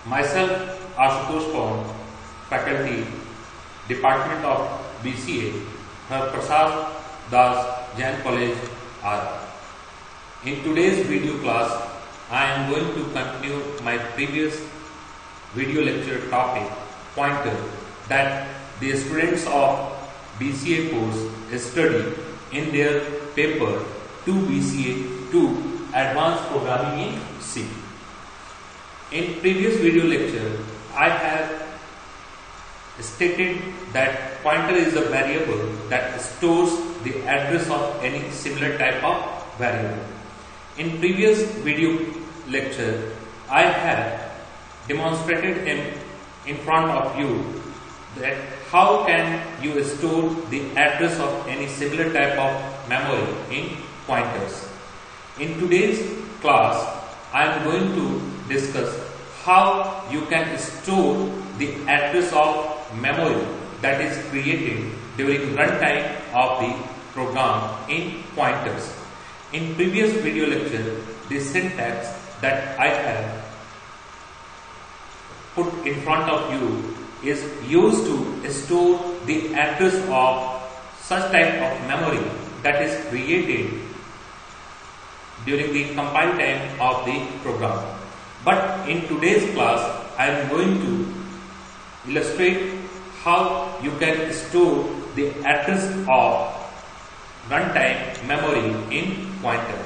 Myself, Ashutosh Pawan, Faculty, Department of BCA, Prasad Das Jain College, Ara. In today's video class, I am going to continue my previous video lecture topic, pointer, that the students of BCA course study in their paper 2 BCA 2 Advanced Programming in C. In previous video lecture, I have stated that pointer is a variable that stores the address of any similar type of variable. In previous video lecture, I have demonstrated in front of you that how can you store the address of any similar type of memory in pointers. In today's class, I am going to discuss how you can store the address of memory that is created during runtime of the program in pointers. In previous video lecture, the syntax that I have put in front of you is used to store the address of such type of memory that is created during the compile time of the program. But in today's class, I am going to illustrate how you can store the address of runtime memory in pointer.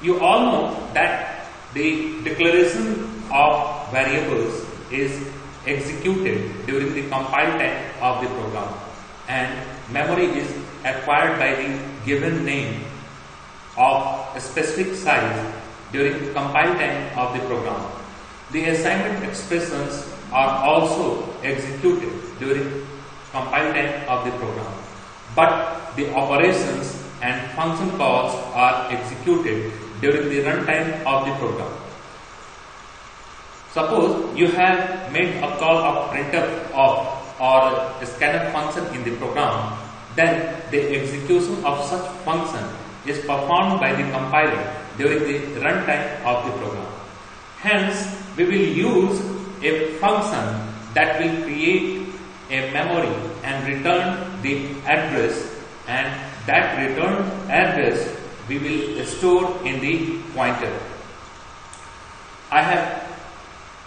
You all know that the declaration of variables is executed during the compile time of the program, and memory is acquired by the given name of a specific size during compile time of the program. The assignment expressions are also executed during compile time of the program, but the operations and function calls are executed during the runtime of the program. Suppose you have made a call of printf of or a scanf function in the program, then the execution of such function is performed by the compiler during the runtime of the program. Hence, we will use a function that will create a memory and return the address, and that returned address we will store in the pointer. I have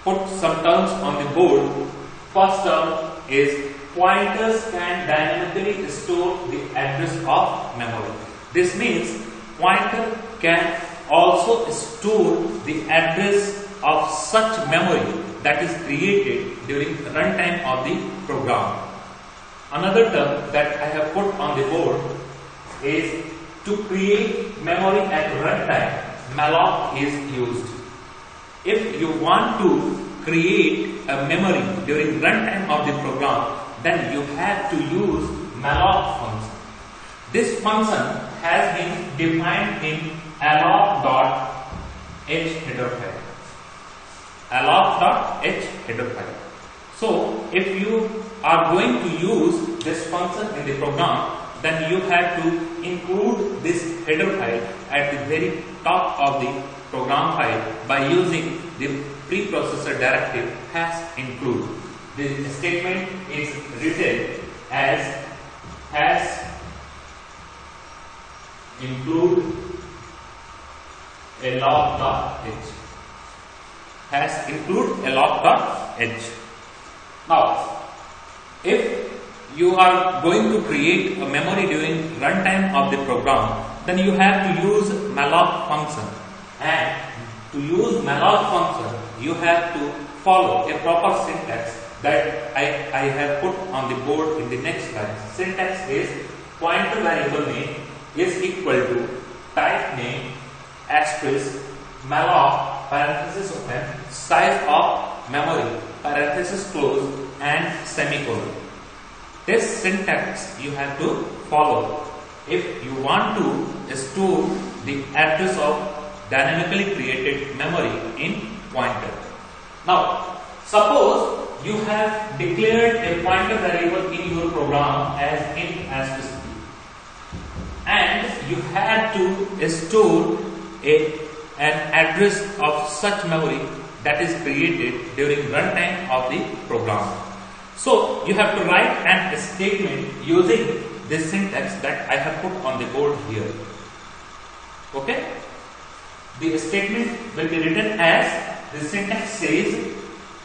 put some terms on the board. First term is pointers can dynamically store the address of memory. This means pointer can also store the address of such memory that is created during runtime of the program. Another term that I have put on the board is to create memory at runtime, malloc is used. If you want to create a memory during runtime of the program, then you have to use malloc function. This function has been defined in alloc.h header file. Alloc.h header file. So, if you are going to use this function in the program, then you have to include this header file at the very top of the program file by using the preprocessor directive #include. The statement is written as #include alloc.h. #include alloc.h. Now, if you are going to create a memory during runtime of the program, then you have to use malloc function, and to use malloc function you have to follow a proper syntax that I have put on the board in the next slide. Syntax is pointer variable name is equal to type name asterisk malloc parenthesis open size of memory parenthesis close and semicolon. This syntax you have to follow if you want to store the address of dynamically created memory in pointer. Now, suppose you have declared a pointer variable in your program as int asterisk b, and you had to store an address of such memory that is created during runtime of the program. So you have to write an statement using this syntax that I have put on the board here. Okay? The statement will be written as the syntax says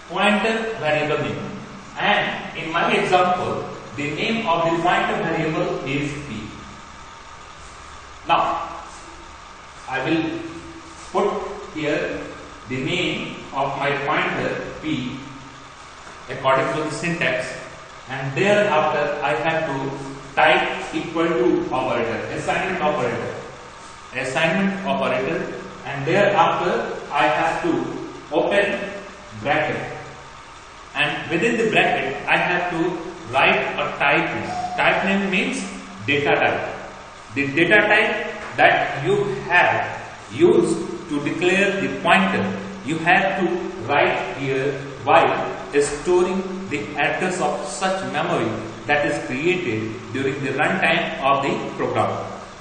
pointer variable name, and in my example the name of the pointer variable is p. Now I will put here the name of my pointer p according to the syntax, and thereafter I have to type equal to operator, assignment operator, and thereafter I have to open bracket, and within the bracket I have to write a type name. Type name means data type. The data type that you have used to declare the pointer, you have to write here while storing the address of such memory that is created during the runtime of the program.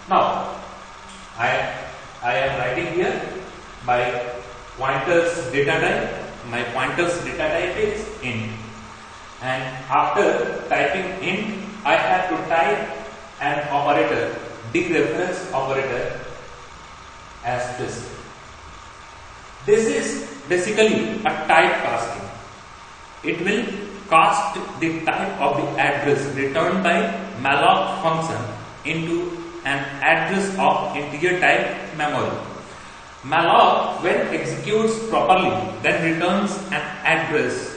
Now I am writing here my pointer's data type. My pointer's data type is int, and after typing int I have to type an operator, dereference operator, as this. This is basically a typecasting. It will cast the type of the address returned by malloc function into an address of integer type memory. Malloc, when executes properly, then returns an address,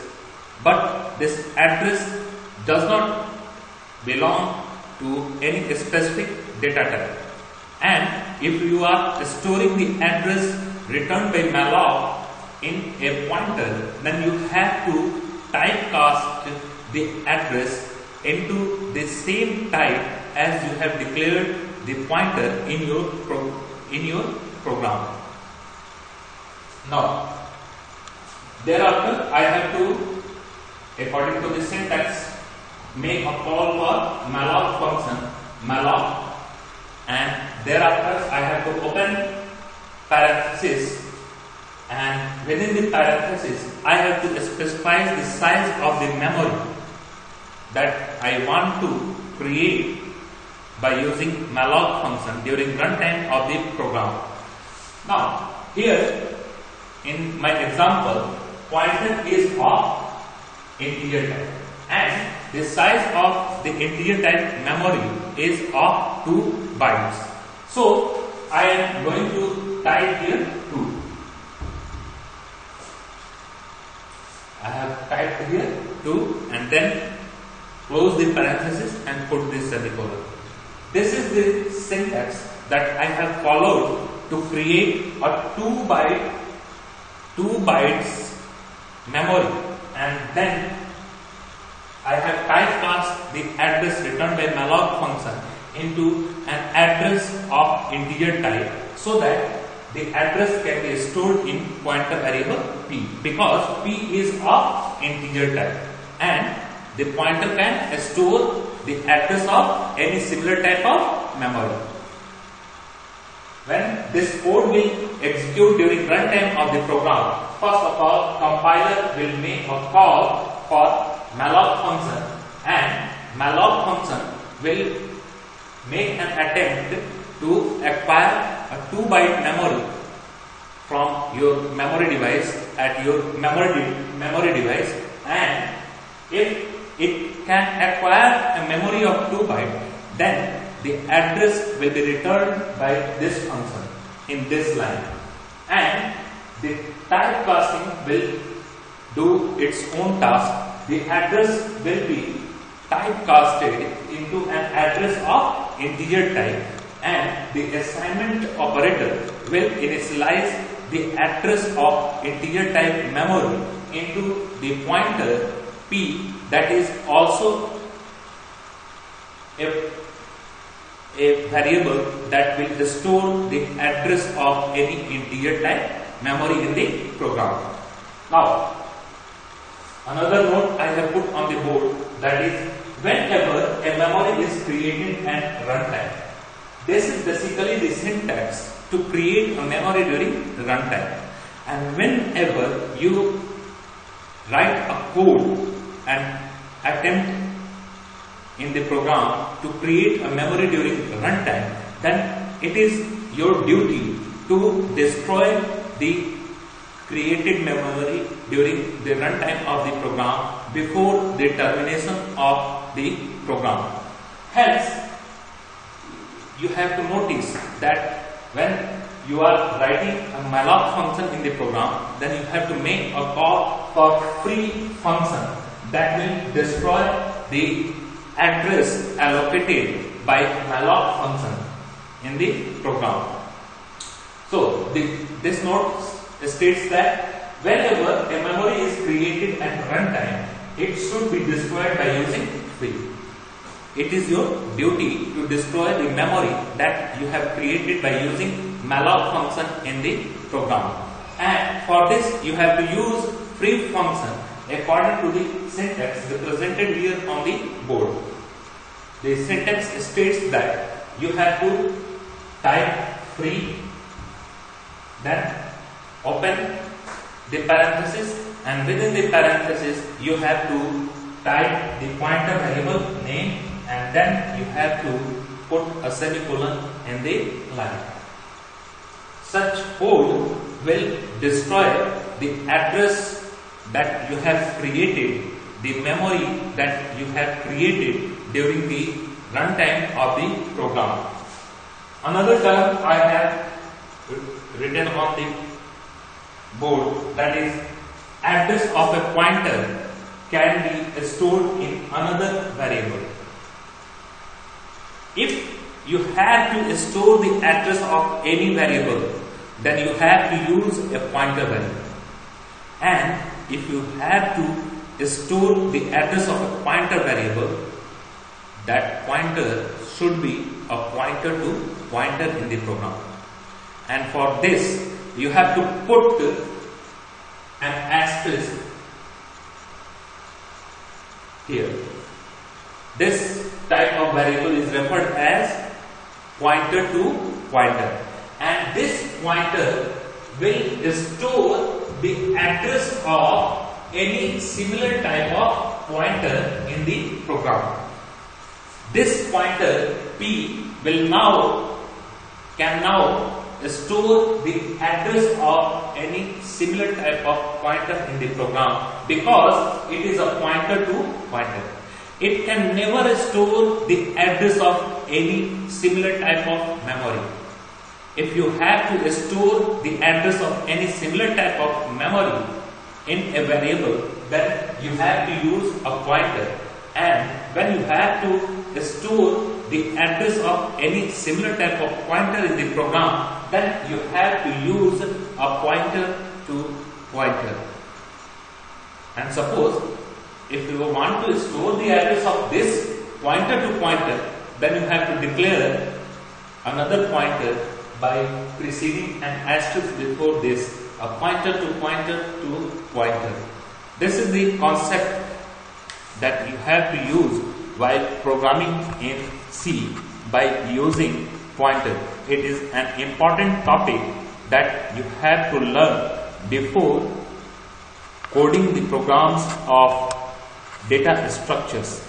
but this address does not belong to any specific data type. And if you are storing the address returned by malloc in a pointer, then you have to typecast the address into the same type as you have declared the pointer in your program. Now, thereafter I have to, according to the syntax, make a call for malloc function, malloc, and thereafter I have to open parenthesis, and within the parenthesis I have to specify the size of the memory that I want to create by using malloc function during runtime of the program. Now here in my example, pointer is of integer type, and the size of the integer type memory is of 2 bytes. So I am going to type here 2. I have typed here 2 and then close the parenthesis and put this semicolon. This is the syntax that I have followed to create a 2 bytes memory, and then I have typecast the address returned by malloc function into an address of integer type so that the address can be stored in pointer variable p, because p is of integer type and the pointer can store the address of any similar type of memory. When this code will execute during runtime of the program, first of all compiler will make a call for malloc function, and malloc function will make an attempt to acquire a 2 byte memory from your memory device at your memory device, and if it can acquire a memory of 2 bytes, then the address will be returned by this function in this line, and the typecasting will do its own task. The address will be typecasted into an address of integer type, and the assignment operator will initialize the address of integer type memory into the pointer p, that is also a variable that will store the address of any integer type memory in the program. Now, another note I have put on the board, that is, whenever a memory is created at runtime, this is basically the syntax to create a memory during runtime. And whenever you write a code and attempt in the program to create a memory during runtime, then it is your duty to destroy the created memory during the runtime of the program before the termination of the program. Hence, you have to notice that when you are writing a malloc function in the program, then you have to make a call for free function that will destroy the address allocated by malloc function in the program. So this note states that whenever a memory is created at runtime, it should be destroyed by using free. It is your duty to destroy the memory that you have created by using malloc function in the program. And for this you have to use free function according to the syntax represented here on the board. The syntax states that you have to type free, then open the parenthesis, and within the parenthesis you have to type the pointer variable name, and then you have to put a semicolon in the line. Such code will destroy the address that you have created, the memory that you have created during the runtime of the program. Another term I have written on the board, that is, address of a pointer can be stored in another variable. If you have to store the address of any variable, then you have to use a pointer variable. And if you have to store the address of a pointer variable, that pointer should be a pointer to pointer in the program. And for this, you have to put an asterisk here. This type of variable is referred as pointer to pointer, and this pointer will store the address of any similar type of pointer in the program. This pointer P can now store the address of any similar type of pointer in the program, because it is a pointer to pointer. It can never store the address of any similar type of memory. If you have to store the address of any similar type of memory in a variable, then you have to use a pointer. And when you have to store the address of any similar type of pointer in the program, then you have to use a pointer to pointer. And suppose if you want to store the address of this pointer to pointer, then you have to declare another pointer by preceding an asterisk before this, a pointer to pointer to pointer. This is the concept that you have to use while programming in C by using pointer. It is an important topic that you have to learn before coding the programs of data structures.